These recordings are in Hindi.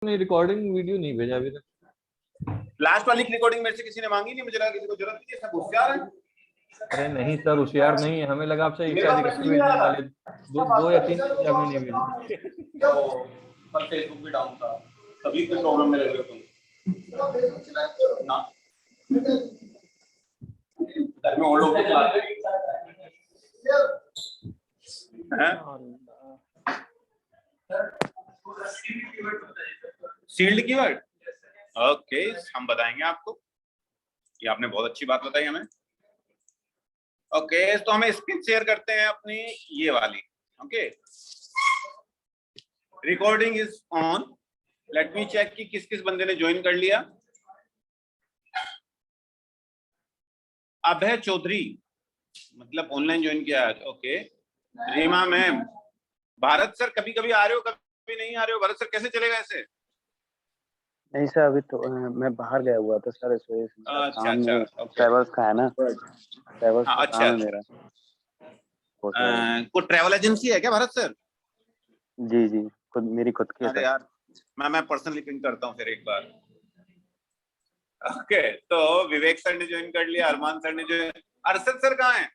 नहीं, रिकॉर्डिंग वीडियो नहीं भेजा अभी तक। लास्ट वाली रिकॉर्डिंग मेरे से किसी ने मांगी नहीं, मुझे लगा किसी को जरूरत नहीं है, सब होशियार है। अरे नहीं सर, होशियार नहीं है, हमें लगा आपसे मेरे शायद पास इकट्ठे मैसेज नहीं भेजने आया वाले। दो या तीन दिन से आपने नहीं भेजे। कल फेसबुक भी डाउन था, तभी कोई प्रॉब्लम में रह रहे हो तुम ना। घर में और लोग चलाते हैं। सील्ड कीवर्ड, ओके, हम बताएंगे आपको। ये आपने बहुत अच्छी बात बताई हमें। ओके, तो हमें स्क्रीन शेयर करते हैं अपनी ये वाली। Okay, recording is on. Let me check कि किस किस बंदे ने ज्वाइन कर लिया। अभय चौधरी, मतलब ऑनलाइन ज्वाइन किया आज। Okay, Reema ma'am, Bharat sir कभी कभी आ रहे हो कभी नहीं आ रहे हो। भारत सर कैसे चलेगा ऐसे? नहीं सर, अभी तो मैं बाहर गया हुआ था सर, इस वजह से अच्छा काम अच्छा, ट्रेवल्स का है ना, ट्रेवल्स का अच्छा काम है अच्छा। मेरा। कोई ट्रैवल एजेंसी है क्या भारत सर? जी जी, मेरी खुद की है अरे सर। यार, मैं पर्सनली पिंग करता हूँ फिर एक बार। ओके, तो विवेक सर ने ज्वाइन कर लिया, अरमान सर ने ज्वाइन, अरशद सर कहाँ हैं?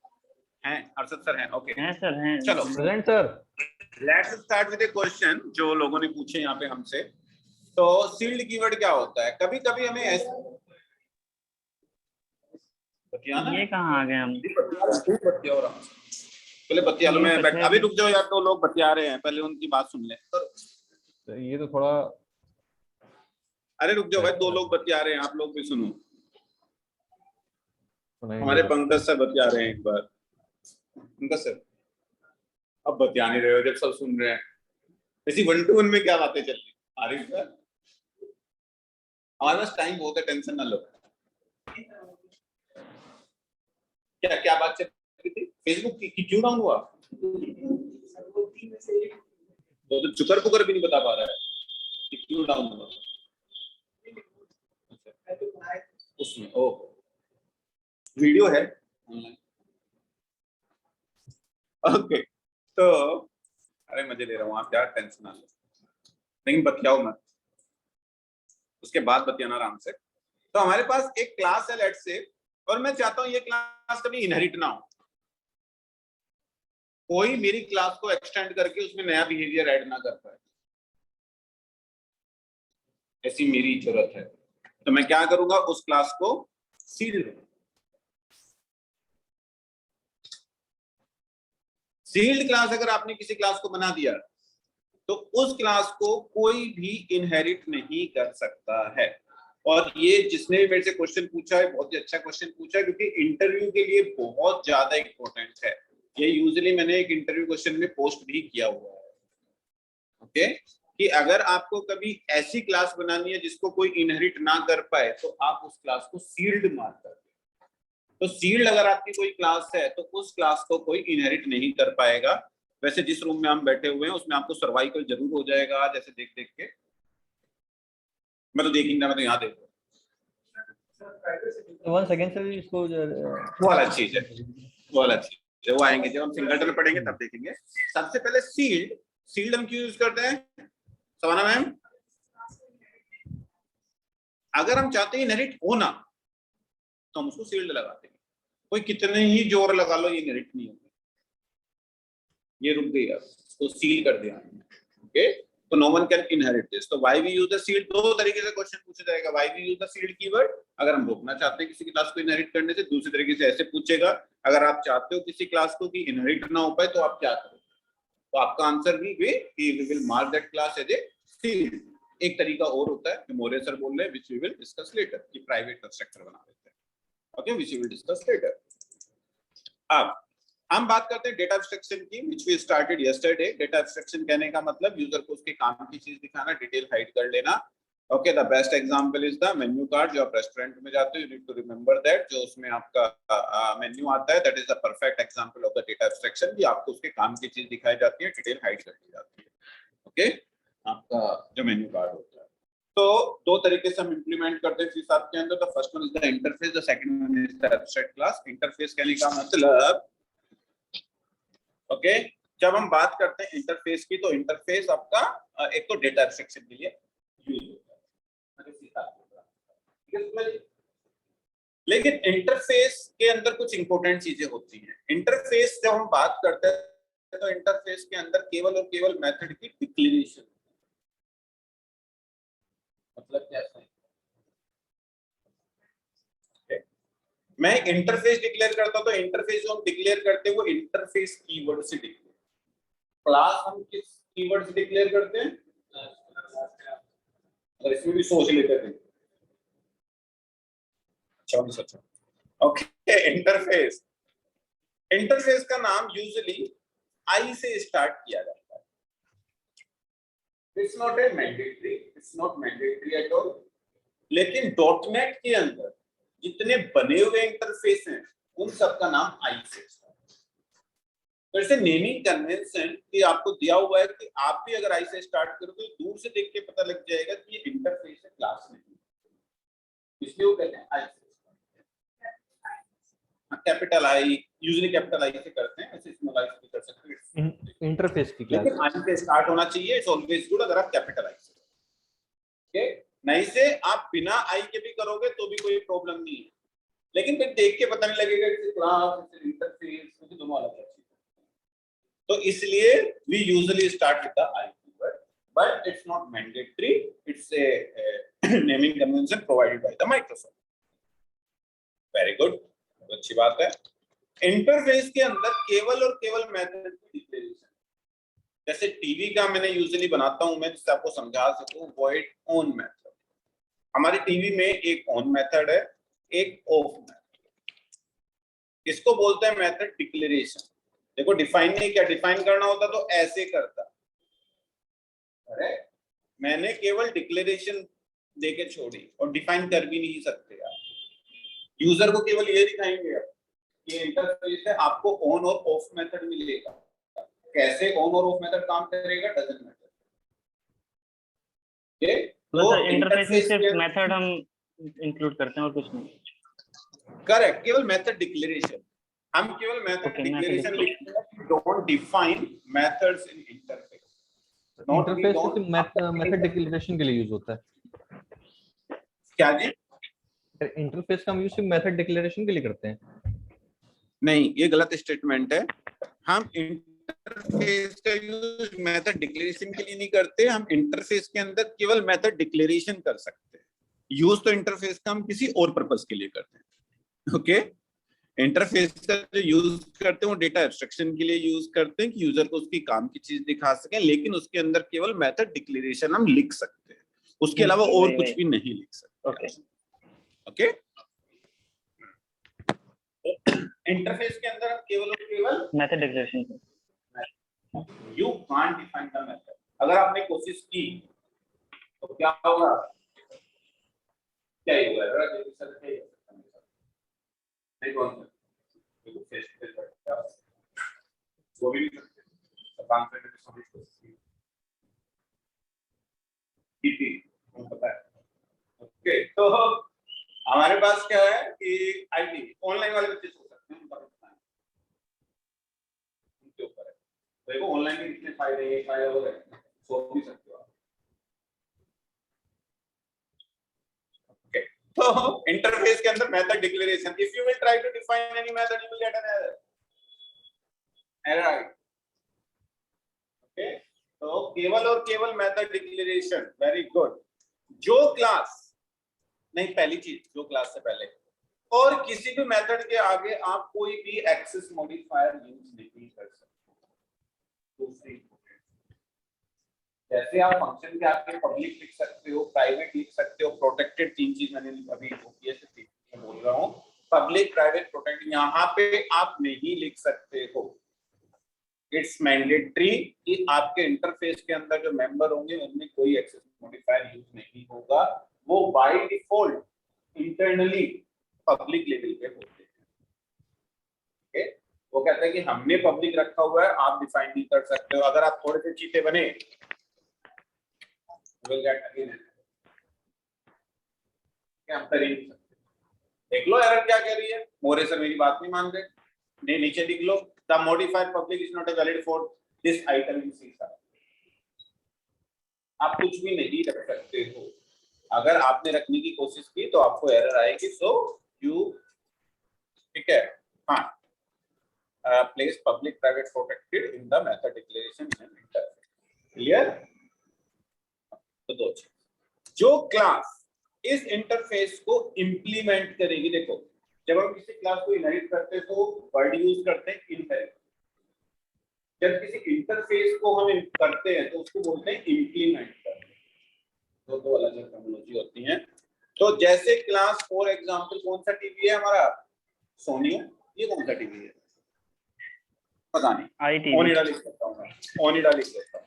अरशद सर हैं। ओके हैं सर, हैं। चलो, present sir. Let's start with A question जो लोगों ने पूछे यहाँ पे हमसे। तो सील्ड कीवर्ड क्या होता है? कभी कभी हमें ये कहाँ आ गए हम? पहले बतिया लो, मैं बैठ, अभी रुक जाओ यार, तो लोग बतिया रहे हैं, पहले उनकी बात सुन ले। तो ये तो थोड़ा, अरे रुक जाओ भाई, दो लोग बतिया रहे हैं, आप लोग भी सुनो। हमारे नहीं पंकज सर बतिया रहे हैं एक बार। पंकज सर अब बतिया नहीं रहे हो जब सब सुन रहे हैं। इसी 1 to 1 में क्या बातें चल रही? आरिफ सर, हमारे पास टाइम बहुत है, टेंशन ना लो। क्या क्या बात चल रही थी? फेसबुक की क्यों डाउन हुआ? वो तो चुकर पुकर भी नहीं बता पा रहा है कि क्यों डाउन हुआ उसमें। ओ, वीडियो है ऑनलाइन। ओके, तो अरे मजे ले रहा हूँ, आप यार टेंशन ना लो, लेकिन बतियाओ मत, उसके बाद बतियाना आराम से। तो हमारे पास एक क्लास है लेट्स से, और मैं चाहता हूं ये क्लास कभी इनहेरिट ना हो। कोई मेरी क्लास को एक्सटेंड करके उसमें नया बिहेवियर ऐड ना कर पाए, ऐसी मेरी जरूरत है। तो मैं क्या करूंगा, उस क्लास को सील्ड, सील्ड क्लास अगर आपने किसी क्लास को बना दिया तो उस क्लास को कोई भी इनहेरिट नहीं कर सकता है। और ये जिसने भी मेरे से क्वेश्चन पूछा है, बहुत ही अच्छा क्वेश्चन पूछा है, क्योंकि इंटरव्यू के लिए बहुत ज्यादा इंपॉर्टेंट है। ये यूजुअली मैंने एक इंटरव्यू क्वेश्चन में पोस्ट भी किया हुआ है। ओके, कि अगर आपको कभी ऐसी क्लास बनानी है जिसको कोई इनहेरिट ना कर पाए, तो आप उस क्लास को सील्ड मार्क कर दें। तो सील्ड अगर आपकी कोई क्लास है तो उस क्लास को कोई इनहेरिट नहीं कर पाएगा। वैसे जिस रूम में हम बैठे हुए हैं उसमें आपको सर्वाइकल जरूर हो जाएगा, जैसे देख देख के। मैं तो देख ही ना, मैं तो यहाँ देख रहा हूँ। 1 सेकंड से इसको वो वाला चीज है, वो वाला चीज है, वो आएंगे जब हम सिंगलटन पढ़ेंगे तब देखेंगे। सबसे पहले सील्ड, सील्ड हम क्यों यूज करते हैं सवाना मैम? अगर हम चाहते हैं इनहेरिट होना तो हम उसको सील्ड लगाते हैं। कोई कितने ही जोर लगा लो, ये इनहेरिट नहीं होगा, ये रुक गई, तो सील कर दिया। ओके, तो no one can inherit this. तो why we use the sealed, दो तरीके से क्वेश्चन पूछा जाएगा। Why we use the sealed keyword, अगर हम रोकना चाहते हैं किसी क्लास को इनहेरिट करने से। दूसरी तरीके से ऐसे पूछेगा, अगर आप चाहते हो किसी क्लास को कि इनहेरिट ना हो पाए तो आप क्या करोगे, तो आपका आंसर भी we will mark that class as a sealed. एक तरीका और होता है जो मोरे सर बोल रहे हैं, which we will discuss later, कि प्राइवेट कंस्ट्रक्टर बना देते हैं। Okay, which we will discuss later. अब हम बात करते हैं डेटा एब्स्ट्रैक्शन की, which we started yesterday. Data abstraction कहने का मतलब यूजर को उसके काम की चीज दिखाना, डिटेल हाइड कर लेना। Okay, the best example is the menu card. जो आप रेस्टोरेंट में जाते हो, you need to remember that, जो उसमें आपका मेन्यू आता है, that is the perfect example of the data abstraction, कि आपको उसके काम की चीज दिखाई जाती है, डिटेल हाइड कर दी जाती है। ओके, आपका जो मेन्यू कार्ड होता है। तो दो तरीके से हम इंप्लीमेंट करते हैं हिसाब के अंदर। The first one is the interface, the second one is the abstract class. Interface कहने का मतलब, ओके, जब हम बात करते हैं इंटरफेस की, तो इंटरफेस आपका एक तो डेटा एब्स्ट्रैक्शन के लिए यूज लेकिन इंटरफेस के अंदर कुछ इंपॉर्टेंट चीजें होती हैं। इंटरफेस जब हम बात करते हैं तो इंटरफेस के अंदर केवल और केवल मेथड की डिक्लेरेशन, मतलब कैसे मैं इंटरफेस डिक्लेयर करता हूं, तो इंटरफेस जो हम डिक्लेयर करते हैं वो इंटरफेस कीवर्ड से डिक्लेयर। क्लास हम किस कीवर्ड से डिक्लेयर करते हैं? और इसमें भी सोच लेते हैं। अच्छा ओके, इंटरफेस, इंटरफेस का नाम यूजुअली आई से स्टार्ट किया जाता है। It's not a mandatory, it's not mandatory at all, लेकिन डॉटनेट के अंदर जितने बने हुए इंटरफेस हैं उन सब का नाम आई से स्टार्ट। वैसे नेमिंग कन्वेंशन कि आपको दिया हुआ है कि आप भी अगर आई से स्टार्ट करोगे तो दूर से देख के पता लग जाएगा कि ये इंटरफेस है, क्लास नहीं, इसलिए वो कहते हैं आई से। Capital I usually capital I से करते हैं, ऐसे स्मॉल आई से भी कर सकते हैं इंटरफेस की क्लास, लेकिन आई से स्टार्ट होना चाहिए। इट्स ऑलवेज गुड अगर आप कैपिटल आई से, ओके। नहीं से आप बिना आई के भी करोगे तो भी कोई प्रॉब्लम नहीं है, लेकिन फिर देख के पता नहीं लगेगा कि क्लास इंटरफेस क्योंकि दोनों अलग अलग चीजें। तो इसलिए we usually start with the I keyword, but it's not mandatory, it's a naming convention provided by the Microsoft. Very good, अच्छी बात है। इंटरफेस के अंदर केवल और केवल मेथड की डिक्लेरेशन, जैसे टीवी का मैंने यूजुअली बनाता हूं मैं जिससे आपको समझा सकूं, वॉइड ऑन मेथड। हमारे टीवी में एक ऑन मेथड है, एक ऑफ मेथड, इसको बोलते हैं मेथड डिक्लेरेशन। देखो डिफाइन नहीं किया, डिफाइन करना होता तो ऐसे करता, अरे मैंने केवल डिक्लेरेशन देके छोड़ी और डिफाइन कर भी नहीं सकते आप। यूजर को केवल ये दिखाएंगे कि इंटरफेस है, आपको ऑन और ऑफ मेथड मिलेगा। कैसे ऑन और ऑफ मेथड काम करेगा डजंट मैटर, ओके। तो इंटरफेस में सिर्फ मेथड हम इंक्लूड करते हैं और कुछ नहीं। करेक्ट, केवल मेथड डिक्लेरेशन, हम केवल मेथड डिक्लेरेशन लिखते हैं, don't define methods in interface. Interface method declaration के लिए यूज होता है क्या जी? इंटरफेस का हम यूज सिर्फ मेथड डिक्लेरेशन के लिए करते हैं? नहीं, ये गलत स्टेटमेंट है। हम इंटरफेस का यूज मेथड डिक्लेरेशन के लिए नहीं करते, हम इंटरफेस के अंदर केवल मेथड डिक्लेरेशन कर सकते हैं। यूज तो इंटरफेस का हम किसी और पर्पस के लिए करते हैं, ओके। इंटरफेस का जो यूज करते हैं वो डेटा एब्स्ट्रक्शन के लिए यूज करते हैं कि यूजर को उसकी काम की चीज दिखा सकें, लेकिन उसके अंदर केवल मेथड डिक्लेरेशन हम लिख सकते हैं, उसके अलावा और कुछ भी नहीं लिख सकते, ओके। इंटरफेस के अंदर हम केवल और केवल method declaration, you can't define the method. अगर आपने कोशिश की तो क्या होगा, क्या ही होगा, अगर जल्दी से नहीं कौन सा फेस टू फेस वो भी काम करने की समझ कोशिश की पता है, ओके। तो हमारे पास क्या है कि आईटी ऑनलाइन वाले बच्चे सोच सकते हैं, उनका उनके ऊपर है। देखो ऑनलाइन के कितने फायदे हो रहे हैं, सोच भी सकते हो आप, ओके। तो इंटरफेस के अंदर method declaration, if you will try to define any method you will get an error, okay. तो केवल और केवल मेथड डिक्लेरेशन, वेरी गुड। जो क्लास नहीं, पहली चीज जो क्लास से पहले और किसी भी मेथड के आगे आप कोई भी एक्सेस मॉडिफायर यूज नहीं कर सकते। दूसरी, जैसे आप फंक्शन के आगे पब्लिक लिख सकते हो, प्राइवेट लिख सकते हो, प्रोटेक्टेड, तीन चीज मैंने अभी बोल रहा हूँ, पब्लिक प्राइवेट प्रोटेक्टेड, यहाँ पे आप नहीं लिख सकते हो। इट्स मैंडेटरी कि आपके इंटरफेस के अंदर जो मेंबर होंगे उनमें कोई एक्सेस मॉडिफायर यूज नहीं होगा, वो by default internally public level पे होते हैं, ओके। वो कहते हैं कि हमने पब्लिक रखा हुआ है, आप डिफाइन नहीं कर सकते हो। अगर आप थोड़े से चीते बने विल गेट अगेन, क्या हम कर ही नहीं सकते। देख लो एरर क्या कह रही है, मोरे सर मेरी बात नहीं मान रहे, नहीं नीचे लिख लो, the modifier public is not a valid for this item in C. आप कुछ भी नहीं रख सकते हो। अगर आपने रखने की कोशिश की तो आपको एरर आएगी, सो यू, ठीक है, हाँ, place public private protected in the method declaration in an interface. Clear? तो दो चीज, जो क्लास इस इंटरफेस को इंप्लीमेंट करेगी, देखो जब हम किसी क्लास को इनहेरिट करते हैं तो वर्ड यूज करते हैं इनहेरिट, जब किसी इंटरफेस को हम करते हैं तो उसको बोलते हैं इंप्लीमेंट करते हैं, तो दो अलग अलग टर्मिनोलॉजी होती हैं। तो जैसे क्लास फॉर एग्जांपल कौन सा टीवी है हमारा, सोनियो, ये कौन सा टीवी है पता नहीं, ओनिडा लिख सकता हूं मैं, ओनिडा लिख सकता हूं।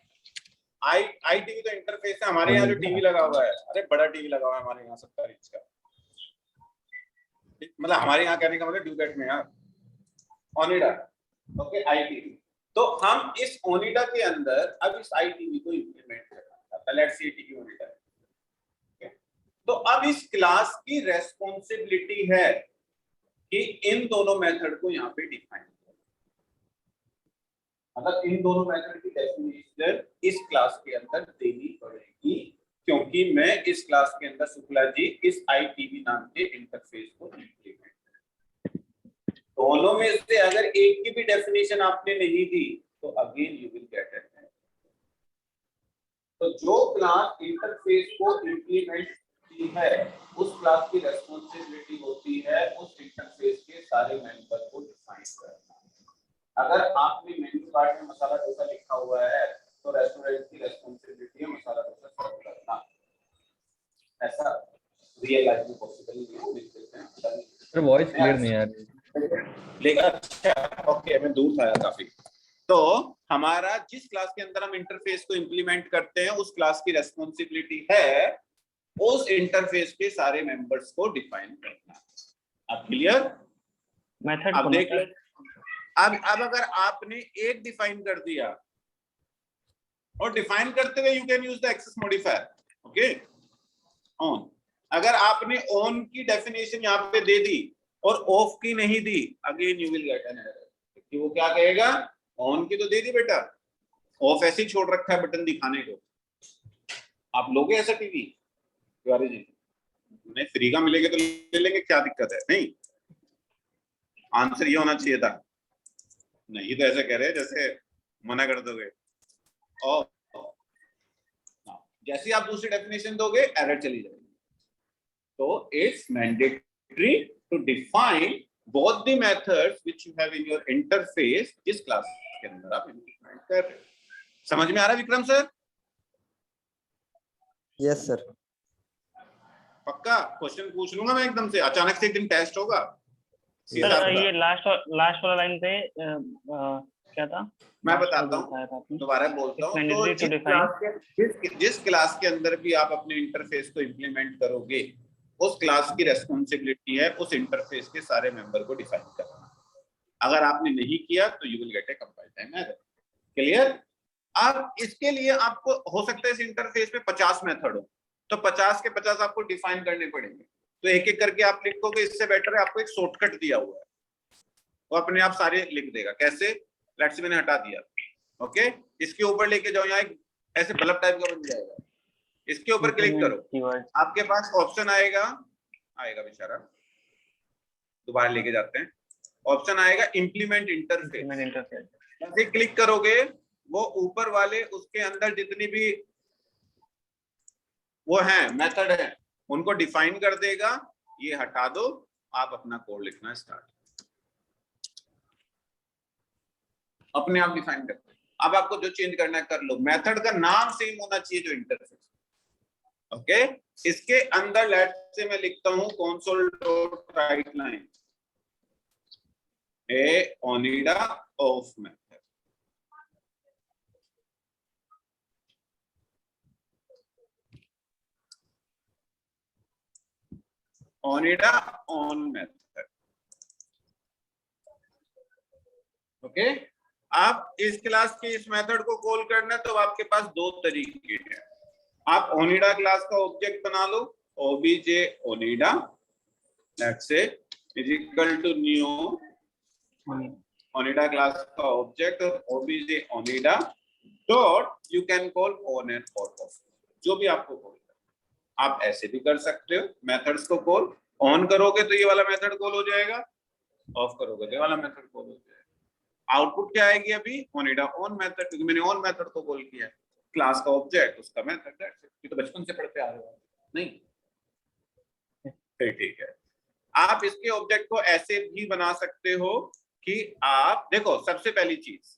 आई टीवी तो इंटरफेस है, हमारे यहाँ जो टीवी लगा हुआ है, अरे बड़ा टीवी लगा हुआ है हमारे यहाँ 70 इंच का, मतलब हमारे यहाँ कहने का मतलब ड्यूकेट में यार, ओनिडा, ओके, आई टीवी। तो हम इस ओनिडा के अंदर अब इस आई टीवी को इंप्लीमेंट करना है, लेट्स सी टीवी ओनिडा, तो अब इस क्लास की रेस्पॉन्सिबिलिटी है कि इन दोनों मेथड को यहाँ पे डिफाइन करें, मतलब इन दोनों मेथड की डेफिनेशन इस क्लास के अंदर देनी पड़ेगी, क्योंकि मैं इस क्लास के अंदर शुक्ला जी इस आईटीवी नाम के इंटरफेस को इंप्लीमेंट करें। दोनों में से अगर एक की भी डेफिनेशन आपने नहीं दी तो again you will get it. तो जो क्लास इंटरफेस को इंप्लीमेंट की है उस क्लास की रेस्पॉन्सिबिलिटी होती है उस इंटरफेस के सारे मेंबर को डिफाइन करना। अगर आपने मेन्यू कार्ड में मसाला डोसा लिखा हुआ है तो रेस्टोरेंट की रेस्पॉन्सिबिलिटी है मसाला डोसा सर्व करना, ऐसा रियल लाइफ में पॉसिबल नहीं है, लिख देते हैं। सर वॉइस क्लियर नहीं आ रही, लेकिन अच्छा ओके, मैं दूर था काफी। तो हमारा जिस क्लास के अंदर हम इंटरफेस को इंप्लीमेंट करते हैं उस क्लास की रेस्पॉन्सिबिलिटी है उस इंटरफेस के सारे मेंबर्स को डिफाइन करना। अब क्लियर? मेथड अब देख लो, अब अगर आपने एक डिफाइन कर दिया और डिफाइन करते हुए you can use the access modifier, okay, on. अगर आपने ऑन की डेफिनेशन यहाँ पे दे दी और ऑफ की नहीं दी, again you will get an error, कि वो क्या कहेगा, ऑन की तो दे दी बेटा, ऑफ ऐसे ही छोड़ रखा है बटन दिखाने को, आप लोगे ऐसा टीवी? तिवारी जी नहीं, फ्री का मिलेगा तो ले लेंगे, क्या दिक्कत है? नहीं, आंसर ये होना चाहिए था, नहीं तो ऐसे कह रहे हैं जैसे मना कर दोगे। और जैसे आप दूसरी डेफिनेशन दोगे एरर चली जाएगी। तो it's mandatory to define both the methods which you have in your interface जिस क्लास के अंदर आप इंप्लीमेंट कर रहे हो। समझ में आ रहा है विक्रम सर? Yes sir. पक्का क्वेश्चन पूछ लूंगा मैं एकदम से, अचानक से एक दिन टेस्ट होगा। सर ये लास्ट वाला लाइन पे क्या था? मैं बताता हूँ, दोबारा बोलता हूँ। तो जिस क्लास के अंदर भी आप अपने इंटरफेस को इंप्लीमेंट करोगे उस क्लास की रेस्पॉन्सिबिलिटी है उस इंटरफेस के सारे मेंबर को डिफाइन करना। अगर आपने नहीं किया तो you will gate A compile time error. Clear? अब इसके लिए आपको हो सकता है इस इंटरफेस में 50 मेथड हो, तो 50 के 50 आपको डिफाइन करने पड़ेंगे। तो एक एक करके आप लिखोगे, इससे बेटर है आपको एक शॉर्टकट दिया हुआ है, वो अपने आप सारे लिख देगा। कैसे? लेट्स से मैंने हटा दिया, ओके, इसके ऊपर लेके जाओ, यहाँ एक ऐसे बल्ब टाइप का बन जाएगा, इसके ऊपर क्लिक करो, आपके पास ऑप्शन आएगा बेचारा, दोबारा लेके जाते हैं, ऑप्शन आएगा इंप्लीमेंट इंटरफेस। जैसे क्लिक करोगे वो ऊपर वाले उसके अंदर जितनी भी वो हैं मेथड है उनको डिफाइन कर देगा। ये हटा दो, आप अपना कोड लिखना स्टार्ट, अपने आप डिफाइन करते हैं। अब आपको जो चेंज करना है कर लो, मेथड का नाम सेम होना चाहिए जो इंटरफेस, ओके। इसके अंदर लेट से मैं लिखता हूं console dot right line A Onida of method, Onida on method, okay. आप इस क्लास के इस मेथड को कॉल करना है तो आपके पास दो तरीके हैं। आप ओनिडा क्लास का ऑब्जेक्ट बना लो, OBJ Onida let's say is equal to new Onida class का object OBJ Onida dot you can call on and और ऑफ, जो भी आपको कॉल करना। आप ऐसे भी कर सकते हो मेथड्स को कॉल, ऑन करोगे तो ये वाला मेथड कॉल हो जाएगा, ऑफ करोगे तो ये वाला मेथड कॉल हो जाएगा। आउटपुट क्या आएगी अभी, ओनिडा ऑन मेथड, क्योंकि मैंने ऑन मेथड को कॉल किया है, क्लास का ऑब्जेक्ट उसका मेथड, ये तो बचपन से पढ़ते आ रहे हो नहीं, फिर ठीक है। आप इसके ऑब्जेक्ट को ऐसे भी बना सकते हो कि आप देखो, सबसे पहली चीज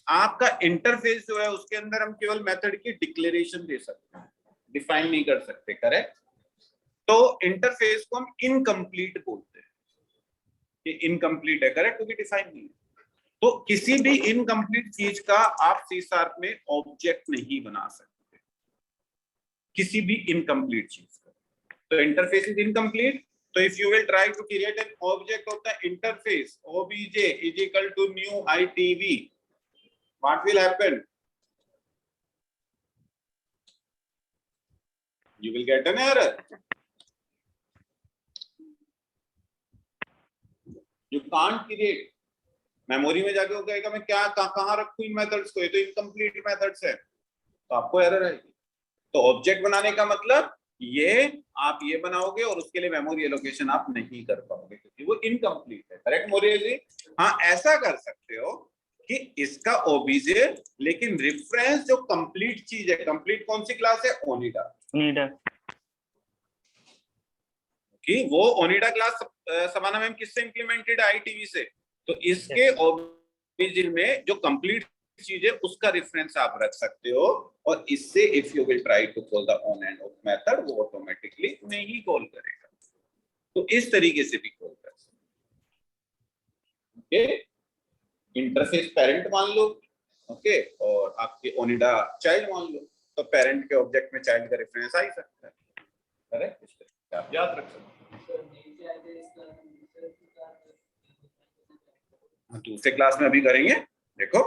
आपका इंटरफेस जो है उसके अंदर हम केवल मेथड की डिक्लेरेशन दे सकते हैं, डिफाइन नहीं कर सकते, करेक्ट। तो इंटरफेस को हम इनकम्प्लीट बोलते हैं, कि इनकम्प्लीट है, करेक्ट, क्योंकि डिफाइन नहीं है। तो किसी भी इनकम्प्लीट चीज का आप C# में ऑब्जेक्ट नहीं बना सकते, किसी भी इनकम्प्लीट चीज का। तो इंटरफेस इज इनकम्प्लीट, तो if you will try to create an object of the interface obj is equal to new itv, what will happen? You will get an error. You can't create. Memory में जाके वो कहेगा मैं क्या कहाँ रखूं इन मेथड्स को, ये तो इनकम्प्लीट मेथड्स है, तो आपको एरर आएगी। तो ऑब्जेक्ट बनाने का मतलब ये आप ये बनाओगे और उसके लिए मेमोरी एलोकेशन आप नहीं कर पाओगे क्योंकि वो इनकम्प्लीट है, करेक्ट मोरिया जी। हाँ, ऐसा कर सकते हो कि इसका ओबीजे, लेकिन रेफरेंस जो कंप्लीट चीज है, कंप्लीट कौन सी क्लास है, ओनिडा, कि वो ओनिडा क्लास समाना मैम किससे इंप्लीमेंटेड, आईटीवी से। तो इसके ओरिजिन में जो कंप्लीट चीज है उसका रेफरेंस आप रख सकते हो, और इससे if you will try to call the on and of method वो ऑटोमेटिकली नहीं कॉल करेगा। तो इस तरीके से भी कॉल कर सकते, ओके। इंटरफेस पेरेंट मान लो, ओके, और आपके ओनिडा चाइल्ड मान लो, तो पेरेंट के ऑब्जेक्ट में चाइल्ड का रेफरेंस आ ही सकता है, करेक्ट, इस तरीके से आप याद रख सकते हैं। दूसरे क्लास में अभी करेंगे, देखो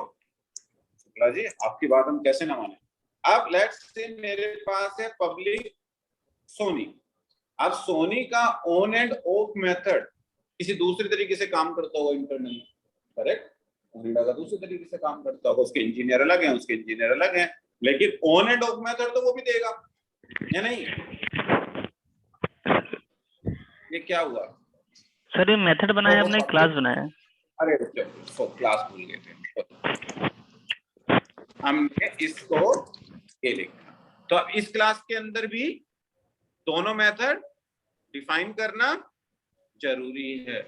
शुक्ला जी आपकी बात हम कैसे ना माने। अब लेट्स से मेरे पास है पब्लिक सोनी, अब सोनी का ऑन एंड ऑफ मेथड किसी दूसरे तरीके से काम करता होगा इंटरनली, करेक्ट, ओनिडा का दूसरे तरीके से काम करता होगा, उसके इंजीनियर अलग हैं, उसके इंजीनियर अलग हैं, लेकिन ऑन एंड ऑफ मेथड तो वो भी देगा या नहीं। ये क्या हुआ सर, ये मेथड बनाया आपने, क्लास बनाया? अरे तो क्लास भूल गए थे, हमने इसको ये लिखा। तो अब इस क्लास के अंदर भी दोनों मेथड डिफाइन करना जरूरी है,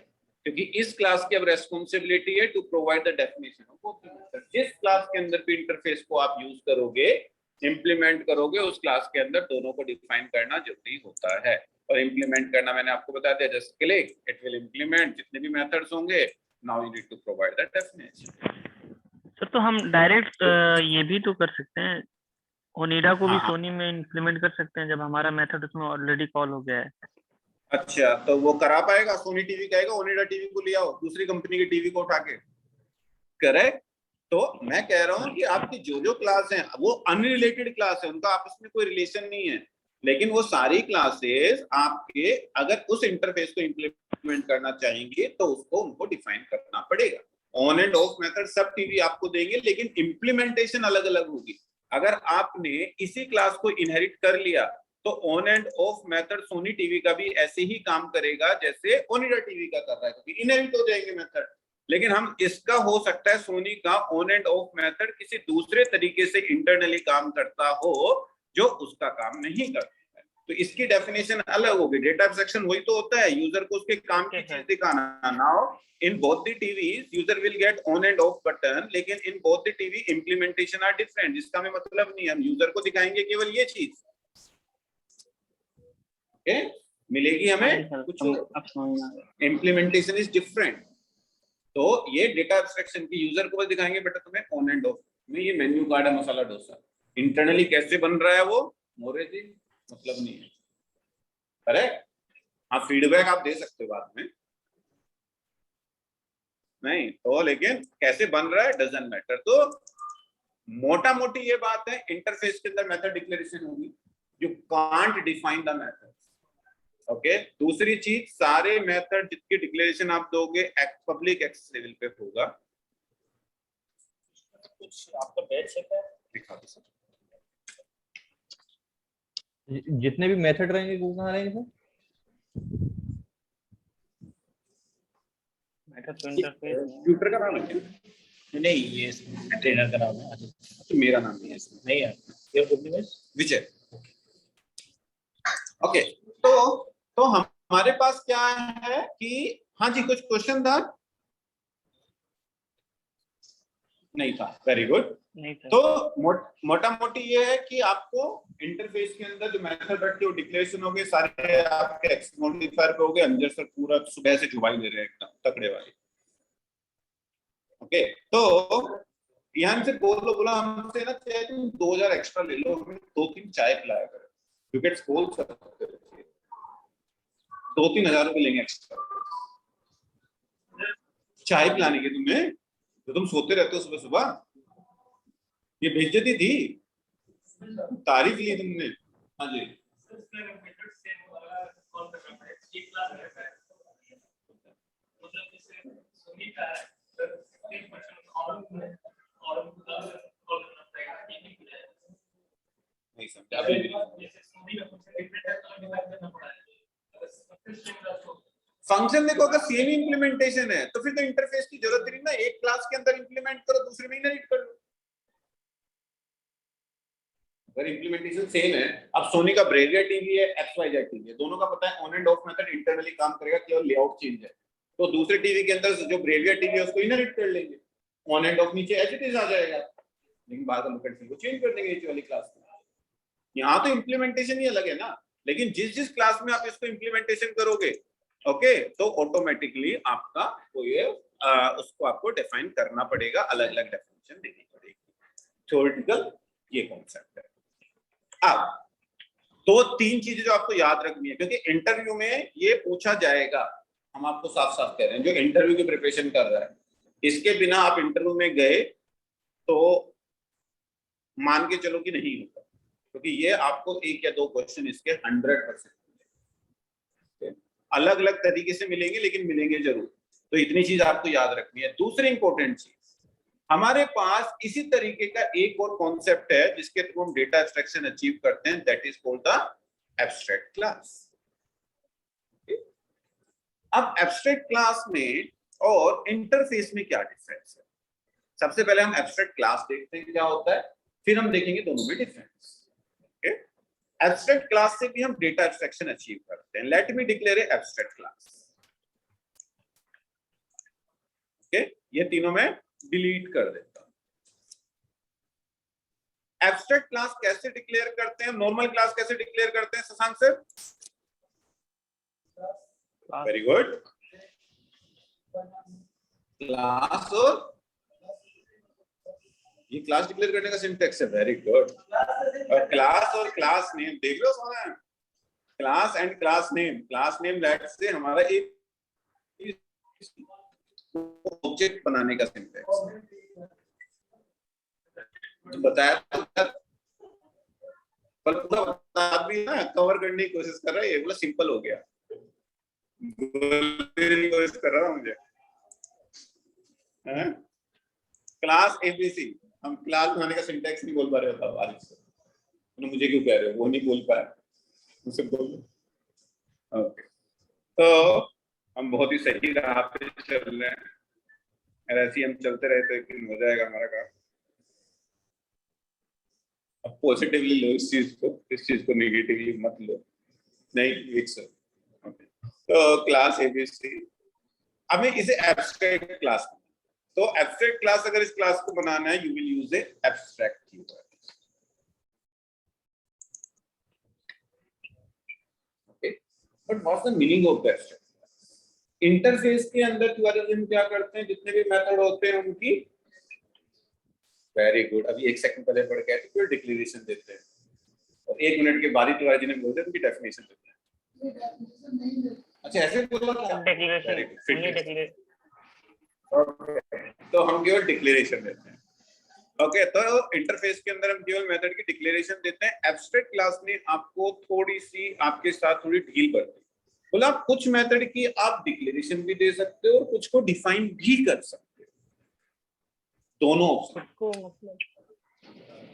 क्योंकि इस क्लास की अब रेस्पॉन्सिबिलिटी है to provide the definition of both the method. जिस क्लास के अंदर भी इंटरफेस को आप यूज करोगे, इंप्लीमेंट करोगे, उस क्लास के अंदर दोनों को डिफाइन करना जरूरी होता है। और इंप्लीमेंट करना मैंने आपको बता दिया, just click it will implement जितने भी मेथड्स होंगे, now you need to provide the definition. Sir, तो हम डायरेक्ट ये भी तो कर सकते हैं, ओनिडा को भी हाँ। सोनी में इंप्लीमेंट कर सकते हैं जब हमारा मेथड उसमें ऑलरेडी कॉल हो गया है। अच्छा, तो वो करा पाएगा? सोनी टीवी कहेगा ओनिडा टीवी को ले आओ, दूसरी कंपनी की टीवी को उठा के, करेक्ट। तो मैं कह रहा हूं कि आपकी जो जो क्लास हैं वो अनरिलेटेड क्लास है, उनका आपस में कोई रिलेशन नहीं है, लेकिन वो सारी क्लासेस आपके अगर उस इंटरफेस को इंप्लीमेंट करना चाहेंगे तो उसको उनको डिफाइन करना पड़ेगा। ऑन एंड ऑफ मेथड सब टीवी आपको देंगे, लेकिन इंप्लीमेंटेशन अलग अलग होगी। अगर आपने इसी क्लास को इनहेरिट कर लिया तो on and of method Sony TV का भी ऐसे ही काम करेगा जैसे ओनिडा टीवी का कर रहा है, क्योंकि इनहेरिट हो जाएंगे मेथड। लेकिन हम इसका हो सकता है सोनी का ऑन एंड ऑफ मेथड किसी दूसरे तरीके से इंटरनली काम करता हो जो उसका काम नहीं करता है, तो इसकी डेफिनेशन अलग होगी। डेटा एब्स्ट्रैक्शन वही तो होता है, यूजर को उसके काम की चीज दिखाना। Now in both the TVs user will get on and off button, लेकिन in both the TV implementation are different. इसका हमें मतलब नहीं, हम यूजर को दिखाएंगे केवल ये चीज, ओके, मिलेगी हमें कुछ, इंप्लीमेंटेशन इज डिफरेंट। तो ये डेटा एब्स्ट्रैक्शन की यूजर को बस दिखाएंगे, बेटा तुम्हें ऑन एंड ऑफ में ये मेन्यू कार्ड है मसाला डोसा, इंटरनली कैसे बन रहा है वो मोरे जी मतलब नहीं है, करेक्ट। हाँ, फीडबैक आप दे सकते हो बाद में, नहीं तो, लेकिन कैसे बन रहा है डजंट मैटर। तो मोटा मोटी ये बात है, इंटरफेस के अंदर मेथड डिक्लेरेशन होगी, you can't define the method, okay. दूसरी चीज, सारे मेथड जिसकी डिक्लेरेशन आप दोगे पब्लिक एक्सेस लेवल पे होगा। कुछ आपका बैच है क्या, दिखा दो सर। जितने भी मेथड रहेंगे वो कहाँ रहेंगे सर? मेथड तो इंटरफेस में कंप्यूटर का नाम है क्या? नहीं, ये ट्रेनर का नाम है। तो मेरा नाम नहीं है इसमें। नहीं है, ये कंपनी में विजय। ओके, तो हमारे पास क्या है कि हाँ जी, कुछ क्वेश्चन था? नहीं था, वेरी गुड। नहीं था। तो मोटा मोटी ये है कि आपको इंटरफेस के अंदर जो मेथड रख के वो डिक्लेरेशन हो गए, सारे आपके एक्स मॉडिफायर पे हो गए, अंदर सर पूरा सुबह से जुबाई दे रहे हैं एकदम तकड़े वाले। ओके, तो यहाँ से बोला हमसे ना, चाहे तुम 2000 एक्स्ट्रा ले लो, हमें 2-3 चाय पिलाया करो, यू गेट स्कूल 2-3 हजार रुपए लेंगे एक्स्ट्रा चाय पिलाने के तुम्हें, तो तुम सोते रहते हो सुबह सुबह। ये बेइज्जती थी, तारीफ ली तुमने। हाँ जी, नहीं समझा अभी भी। फंक्शन देखो, अगर सेम इंप्लीमेंटेशन है तो फिर तो इंटरफेस की जरूरत नहीं ना, एक क्लास के अंदर इंप्लीमेंट करो, दूसरे में इनहेरिट कर लो। अगर इंप्लीमेंटेशन सेम है, अब सोनी का ब्रेवियर टीवी है, XYZ टीवी है, दोनों का पता है on and of method internally काम करेगा, केवल लेआउट चेंज है, तो दूसरे टीवी के अंदर जो ब्रेवियर टीवी है उसको इनहेरिट कर लेंगे, ऑन एंड ऑफ नीचे एज इट इज आ जाएगा, लेकिन बाद में मेथड को चेंज कर देंगे नीचे वाली क्लास में। यहाँ तो इंप्लीमेंटेशन ही अलग है ना, लेकिन जिस जिस क्लास में आप इसको इंप्लीमेंटेशन करोगे, ओके, तो ऑटोमेटिकली आपका वो ये उसको आपको डिफाइन करना पड़ेगा, अलग अलग डेफिनेशन देनी पड़ेगी। थ्योरेटिकल ये कॉन्सेप्ट है। अब तो 3 चीजें जो आपको याद रखनी है, क्योंकि इंटरव्यू में ये पूछा जाएगा, हम आपको साफ साफ कह रहे हैं, जो इंटरव्यू की प्रिपरेशन कर रहा है, इसके बिना आप इंटरव्यू में गए तो मान के चलो कि नहीं होगा, क्योंकि ये आपको 1 या 2 क्वेश्चन इसके 100% अलग अलग तरीके से मिलेंगे, लेकिन मिलेंगे जरूर। तो इतनी चीज आपको याद रखनी है। दूसरी इंपॉर्टेंट चीज, हमारे पास इसी तरीके का एक और कॉन्सेप्ट है जिसके थ्रू हम डेटा एब्स्ट्रैक्शन अचीव करते हैं, that is called the abstract class. अब एब्स्ट्रैक्ट क्लास में और इंटरफेस में क्या डिफरेंस है? सबसे पहले हम एब्स्ट्रैक्ट क्लास देखते हैं क्या होता है, फिर हम देखेंगे दोनों में डिफरेंस। एब्स्ट्रैक्ट क्लास से भी हम डेटा एब्स्ट्रैक्शन अचीव करते हैं। लेट मी डिक्लेयर ए एब्स्ट्रैक्ट क्लास। ओके, ये तीनों मैं डिलीट कर देता हूं। एब्स्ट्रैक्ट क्लास कैसे डिक्लेयर करते हैं, नॉर्मल क्लास कैसे डिक्लेयर करते हैं Shashank sir? Very good, class और ये क्लास डिक्लेयर करने का सिंटैक्स है, वेरी गुड। और क्लास और क्लास नेम देख लो सोना, class and class name let's say हमारा एक ऑब्जेक्ट बनाने का सिंटैक्स तो बताया, पर पूरा बता भी ना कवर करने की कोशिश कर रहा है, ये बोला सिंपल हो गया, कोशिश कर रहा हूं मुझे। क्लास एबीसी, हम क्लास बनाने का सिंटैक्स नहीं बोल पा रहे हो, तब आरिफ से तो मुझे क्यों कह रहे हो, वो नहीं बोल पाया, मुझसे बोल। ओके, तो हम बहुत ही सही राह पे चल रहे हैं, अगर ऐसे ही हम चलते रहे तो एक दिन हो जाएगा हमारा काम। अब पॉजिटिवली लो इस चीज को नेगेटिवली मत लो, नहीं एक सर। तो क्लास एबीसी, हमें इसे एब्स्ट्रैक्ट क्लास, तो एब्स्ट्रैक्ट क्लास अगर इस क्लास को बनाना है, you will use A abstract keyword. Okay, but what's the meaning of abstract? Interface के अंदर क्वेरीज क्या करते हैं, जितने भी मेथड होते हैं उनकी, वेरी गुड, अभी 1 सेकंड पहले पढ़ के फिर डिक्लेरेशन देते हैं, और 1 मिनट के बाद ही तिवारी जी ने बोलते हैं उनकी डेफिनेशन देते हैं। अच्छा, ऐसे बोला क्या? डिक्लेरेशन, तो हम केवल डिक्लेरेशन देते हैं। ओके, तो इंटरफेस के अंदर हम केवल मेथड की डिक्लेरेशन देते हैं। एब्स्ट्रैक्ट क्लास ने आपको थोड़ी सी आपके साथ थोड़ी ढील कर दी, बोला कुछ मेथड की आप डिक्लेरेशन भी दे सकते हो और कुछ को डिफाइन भी कर सकते हो, दोनों ऑप्शन। को मतलब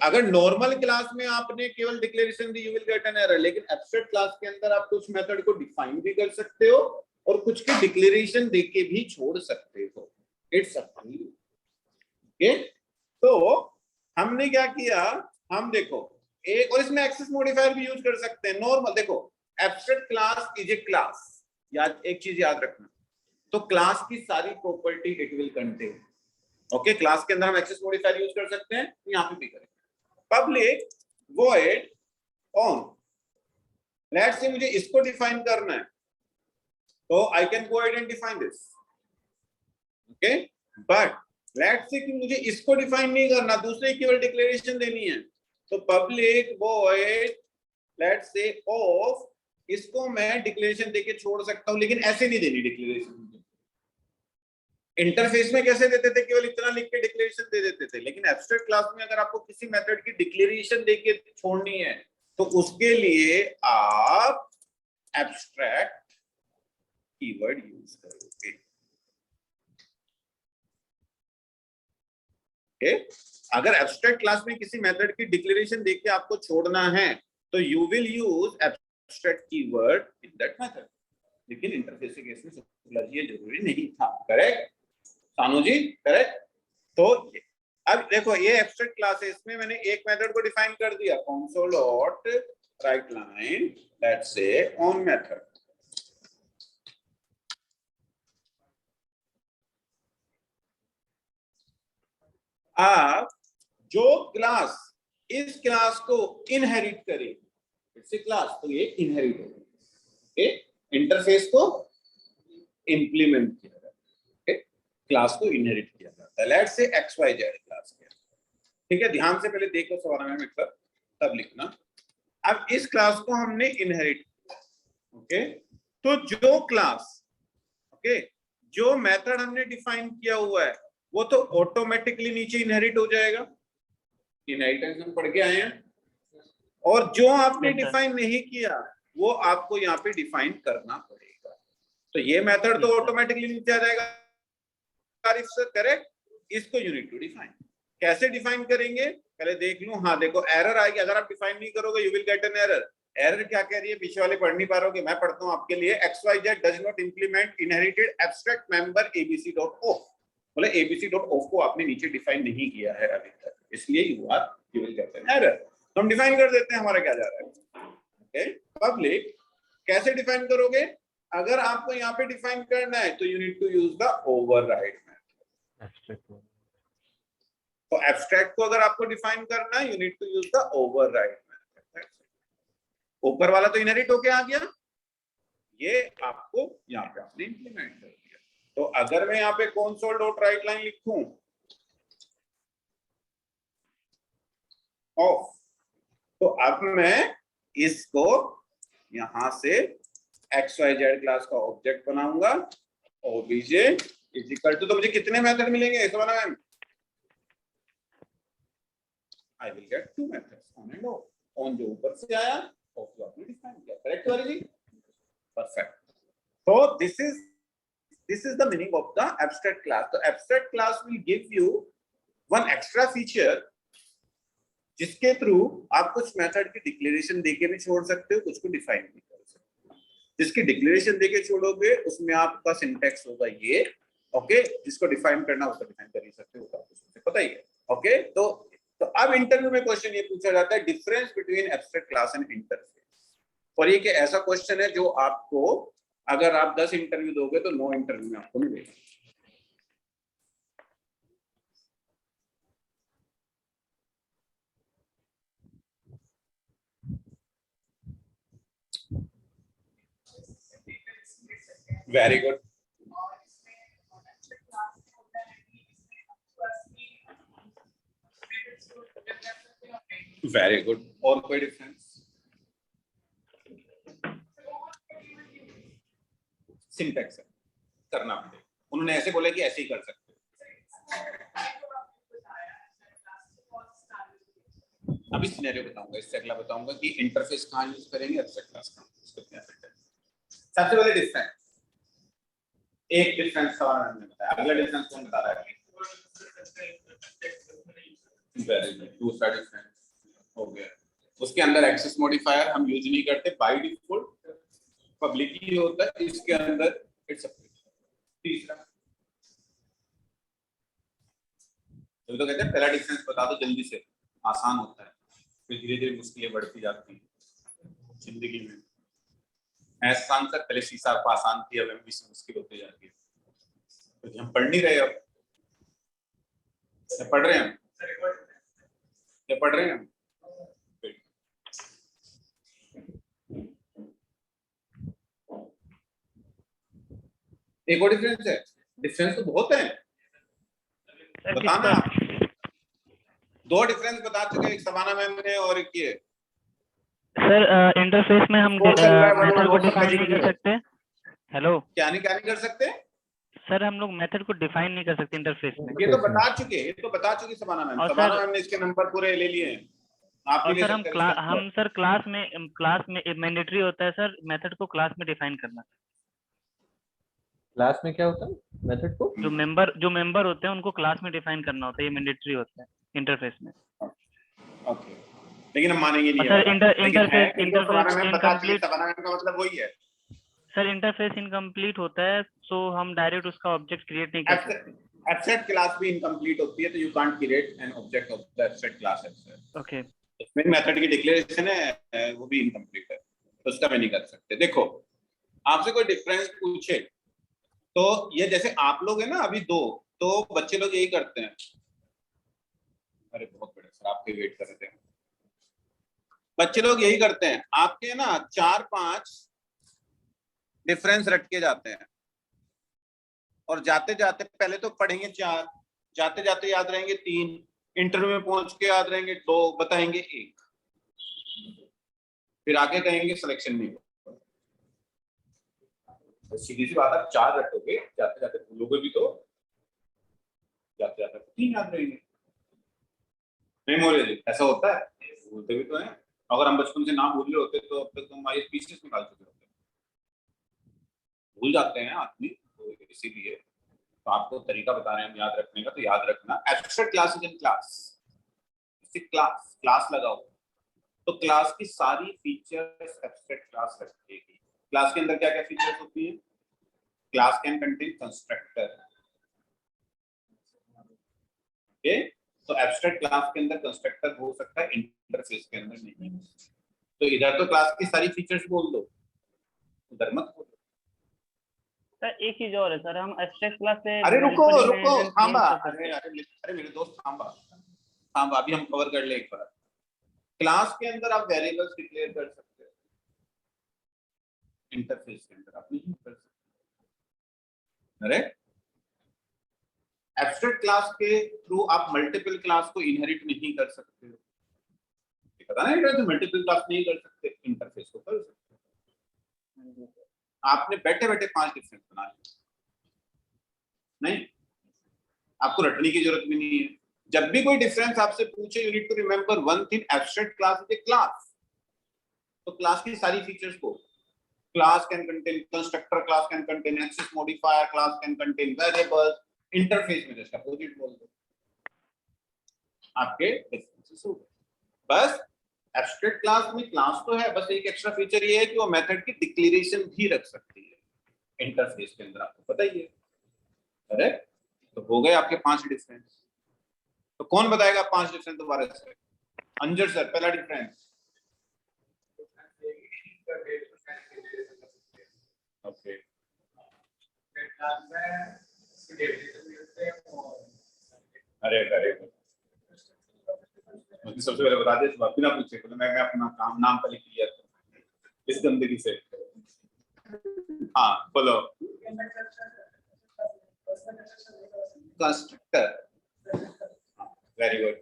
अगर नॉर्मल क्लास में आपने केवल declaration the, you will get an error, लेकिन एब्स्ट्रैक्ट क्लास के अंदर आप कुछ मेथड को डिफाइन भी कर सकते हो और कुछ के डिक्लेरेशन देके भी छोड़ सकते हो। It's up to you. Okay, तो हमने क्या किया, हम देखो एक, और इसमें एक्सेस मॉडिफायर भी यूज कर सकते हैं। नॉर्मल देखो, abstract class is a class, याद एक चीज याद रखना, तो क्लास की सारी property it will contain. Okay, class के अंदर हम एक्सेस मॉडिफायर यूज कर सकते हैं, यहाँ पे भी करेंगे। Public void on, let's say मुझे इसको डिफाइन करना है, तो I can go ahead and define this. Okay, but let's say कि मुझे इसको डिफाइन नहीं करना, दूसरे केवल डिक्लेरेशन देनी है, तो public void let's say of, इसको मैं डिक्लेरेशन देके छोड़ सकता हूं, लेकिन ऐसे नहीं देनी डिक्लेरेशन। इंटरफेस में कैसे देते थे, केवल इतना लिख के डिक्लेरेशन दे देते थे, लेकिन एब्स्ट्रैक्ट क्लास में अगर आपको किसी मेथड की डिक्लेरेशन देके छोड़नी है तो उसके लिए आप एब्स्ट्रैक्ट कीवर्ड यूज करोगे। ओके, अगर एब्स्ट्रैक्ट क्लास में किसी मेथड की डिक्लेरेशन देके आपको छोड़ना है तो you will use abstract keyword in that method, लेकिन इंटरफेस के केस में ये जरूरी नहीं था। Correct Sanu ji, correct. तो अब देखो ये एब्स्ट्रैक्ट क्लास है, इसमें मैंने एक मेथड को डिफाइन कर दिया, console dot right line let's say on method. अब जो क्लास इस क्लास को इनहेरिट करे, इट्स ए क्लास, तो ये इनहेरिट होगा। ओके, इंटरफेस को इंप्लीमेंट किया जाता है, क्लास को इनहेरिट किया जाता है। लेट्स से XYZ क्लास के, ठीक है, ध्यान से पहले देखो सवाल में मिलकर तब लिखना। अब इस क्लास को हमने इनहेरिट किया, ओके, तो जो क्लास, ओके, जो मेथड हमने डिफाइन किया हुआ है वो तो ऑटोमेटिकली नीचे इनहेरिट हो जाएगा, इनहेरिटेंस हम पढ़ के आए हैं, और जो आपने डिफाइन नहीं किया वो आपको यहाँ पे डिफाइन करना पड़ेगा। तो ये मेथड तो ऑटोमेटिकली नीचे आ जाएगा, करेक्ट। इसको यूनिट टू डिफाइन, कैसे डिफाइन करेंगे पहले देख लूं। हाँ देखो, एरर आएगी अगर आप डिफाइन नहीं करोगे, you will get an error. Error क्या कह रही है, पीछे वाले पढ़ नहीं पा रहे, मैं पढ़ता हूं आपके लिए। XYZ does not implement inherited abstract member abc.off, बोले abc.off को आपने नीचे डिफाइन नहीं किया है अभी तक, इसलिए you will get an error. तो हम डिफाइन कर देते हैं, हमारा क्या जा रहा है। ओके, पब्लिक कैसे डिफाइन करोगे, अगर आपको यहाँ पे डिफाइन करना है तो you need to use the override method. तो एब्स्ट्रैक्ट को अगर आपको डिफाइन करना है, you need to use the override method. ऊपर वाला तो इनहेरिट होके आ गया, ये आपको यहाँ पे आपने इंप्लीमेंट कर दिया। तो अगर मैं यहाँ पे console डॉट राइट लाइन लिखूं ऑफ, तो अब मैं इसको यहां से XYZ क्लास का ऑब्जेक्ट बनाऊंगा, obj इज इक्वल टू, तो मुझे कितने मेथड मिलेंगे इस वाला में, I will get two methods, on and off। on जो ऊपर से आया, off जो आपने डिफाइन किया। करेक्ट वाली जी, परफेक्ट। तो this is the meaning of the abstract class। तो abstract class will give you one extra feature, जिसके थ्रू आप कुछ मेथड की डिक्लेरेशन देके भी छोड़ सकते हो, कुछ को डिफाइन भी कर सकते हो। जिसकी डिक्लेरेशन देके छोड़ोगे उसमें आपका सिंटैक्स होगा ये, ओके, जिसको डिफाइन करना उसको डिफाइन कर ही सकते हो, आपको पता ही है। ओके, तो अब इंटरव्यू में क्वेश्चन ये पूछा जाता है, difference between abstract class and interface. और ये कि ऐसा क्वेश्चन है जो आपको, अगर आप 10 इंटरव्यू दोगे तो 9 इंटरव्यू में आपको मिलेगा। Very good, very good. और कोई डिफरेंस? सिंटैक्स करना पड़ेगा, उन्होंने ऐसे बोला कि ऐसे ही कर सकते हो। अभी सिनेरियो बताऊंगा, इससे अगला बताऊंगा कि इंटरफेस कहाँ यूज करेंगे, एब्स्ट्रैक्ट क्लास कहाँ यूज करते हैं। सबसे पहले डिफरेंस, एक डिफरेंस सवाल मैंने बताया, अगला डिफरेंस कौन बता रहा है? वेरी गुड, दूसरा डिफरेंस हो गया। उसके अंदर एक्सेस मॉडिफायर हम यूज नहीं करते, बाय डिफॉल्ट पब्लिक ही होता है, इसके अंदर इट्स तीसरा तो कहते हैं पहला डिफरेंस बता दो जल्दी से, आसान होता है, फिर धीरे धीरे मुश्किलें बढ़ती जाती हैं जिंदगी में। आसान से पहले शीशा आपको आसान थी, अब भी मुश्किल होती जाती है, क्योंकि हम पढ़ नहीं रहे। अब पढ़ रहे हैं हम, क्या पढ़ रहे हैं हम? एक और डिफरेंस है, डिफरेंस तो बहुत है, बताना। दो डिफरेंस बता चुके, एक सवाना मैम ने और एक ये। सर इंटरफेस में हम मेथड को डिफाइन नहीं कर सकते। हेलो, क्या नहीं कर सकते सर? हम लोग मेथड को डिफाइन नहीं कर सकते इंटरफेस में। ये तो बता चुके सवाना मैम। सवाना मैम ने इसके नंबर पूरे ले लिए हैं, आप और भी ले सर सकते हैं। हम सर क्लास में मैंडेटरी होता है सर मेथड को क्लास में डिफाइन करना। क्लास में क्या होता है? मेथड को जो मेंबर होते हैं उनको क्लास में डिफाइन करना होता है, ये मैंडेटरी होता है इंटरफेस में। ओके, लेकिन हम मानेंगे नहीं। Sir interface incomplete, Savannah ma'am का मतलब वही है सर, इंटरफेस इनकम्प्लीट होता है, सो हम डायरेक्ट उसका ऑब्जेक्ट क्रिएट नहीं कर सकते। एब्स्ट्रैक्ट क्लास भी इनकम्प्लीट होती है, तो you can't create an object of the abstract class abstract. Okay, इसमें मेथड की डिक्लेरेशन है, वो भी इनकम्प्लीट है, तो उसका मैं नहीं कर सकते। देखो, आपसे कोई डिफरेंस पूछे तो ये जैसे आप लोग है ना अभी दो, तो बच्चे लोग यही करते हैं। अरे बहुत बड़े सर, आपके वेट कर रहे थे। बच्चे लोग यही करते हैं, आपके ना 4-5 डिफरेंस रट के जाते हैं, और जाते जाते पहले तो पढ़ेंगे 4, जाते जाते याद रहेंगे 3, इंटरव्यू में पहुंच के याद रहेंगे 2, बताएंगे 1, फिर आगे कहेंगे सिलेक्शन नहीं हुआ। तो सीधी सी बात, आप 4 रटोगे, जाते जाते भूलोगे भी, तो जाते जाते 3 याद रहेंगे। मेमोरी ऐसा होता है, भूलते भी तो हैं। अगर हम बचपन से ना भूल रहे होते तो अब तक तो हमारी स्पीशीज निकाल चुके होते। भूल जाते हैं आदमी, तो इसीलिए तो आपको तरीका बता रहे हैं हम याद रखने का। तो याद रखना, abstract class is in class, class लगाओ तो क्लास की सारी फीचर्स एब्स्ट्रैक्ट क्लास रखेगी। क्लास के अंदर क्या क्या फीचर्स होती है? Class can contain constructor, okay. तो एब्स्ट्रैक्ट क्लास के अंदर कंस्ट्रक्टर हो सकता है, इंटरफेस के अंदर नहीं। तो इधर तो क्लास की सारी फीचर्स बोल दो, उधर मत बोलो। सर एक चीज और है सर, हम एब्स्ट्रैक्ट क्लास से अरे रुको थांबा, अरे मेरे दोस्त थांबा, अभी हम कवर कर ले एक बार। क्लास के अंदर आप वेरिएबल्स डिक्लेयर कर सकते हो, इंटरफेस के अंदर आप नहीं कर सकते। अरे एब्स्ट्रैक्ट क्लास के थ्रू आप मल्टीपल क्लास को इनहेरिट नहीं कर सकते हो, पता नहीं, मल्टीपल क्लास नहीं कर सकते, इंटरफेस को कर सकते। आपने बैठे बैठे 5 डिफरेंस बना लिए, नहीं आपको रटने की जरूरत भी नहीं है। जब भी कोई डिफरेंस आपसे पूछे, you need to remember one thing, abstract class is a class. तो क्लास की सारी फीचर्स को, class can contain constructor, class can contain access modifier, class can contain variables, interface में जस्ट अपोजिट बोल दो, आपके डिफरेंसेस हो गए। बस एब्स्ट्रैक्ट क्लास में क्लास तो है, बस एक एक्स्ट्रा फीचर ये है कि वो मेथड की डिक्लेरेशन भी रख सकती है इंटरफेस के अंदर, आपको पता ही है। अरे तो हो गए आपके 5 डिफरेंस। तो कौन बताएगा 5 डिफरेंस दोबारा से? अंजर सर, पहला डिफरेंस। ओके, अरे सबसे पहले बता दे, बिना पूछे मैं अपना नाम पहले क्लियर करूं इस गंदगी से। हाँ बोलो। Constructor, very good.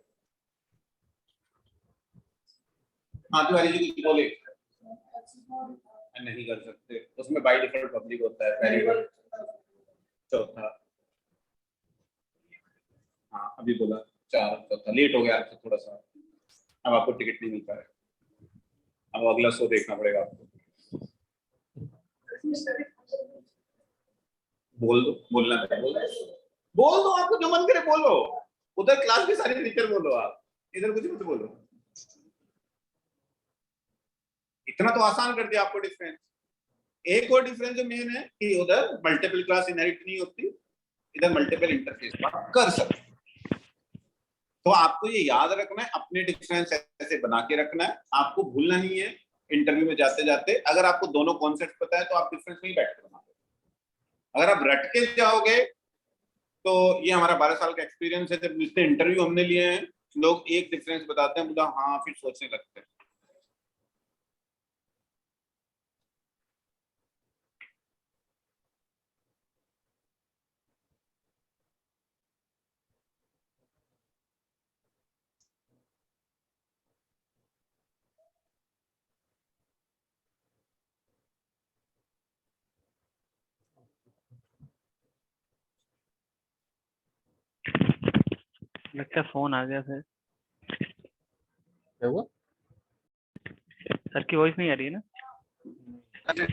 हाँ तिवारी जी कुछ बोले? नहीं कर सकते, उसमें बाय डिफॉल्ट पब्लिक होता है। Very good. चौथा, हाँ अभी बोला 4, चौथा लेट हो गया आपसे थोड़ा सा, अब आपको टिकट नहीं मिल पा रहा, अब अगला शो देखना पड़ेगा आपको। बोल दो, बोलना है बोल दो, आपको जो मन करे बोलो। उधर क्लास की सारी फीचर बोलो, आप इधर कुछ मत बोलो। इतना तो आसान कर दिया आपको डिफरेंस। एक और डिफरेंस जो मेन है कि उधर मल्टीपल क्लास इनहेरिट नहीं होती, इधर मल्टीपल इंटरफेस कर सकते। तो आपको ये याद रखना है, अपने डिफरेंस ऐसे बना के रखना है, आपको भूलना नहीं है इंटरव्यू में जाते जाते। अगर आपको दोनों कॉन्सेप्ट पता है तो आप डिफरेंस में ही बैठ कर बना दो। अगर आप रट के जाओगे तो ये हमारा 12 साल का एक्सपीरियंस है, जब जितने इंटरव्यू हमने लिए हैं लोग एक डिफरेंस बताते हैं, बोला हाँ, फिर सोचने लगते हैं। लगता है फोन आ गया सर। क्या हुआ? सर की वॉइस नहीं आ रही है ना? अरे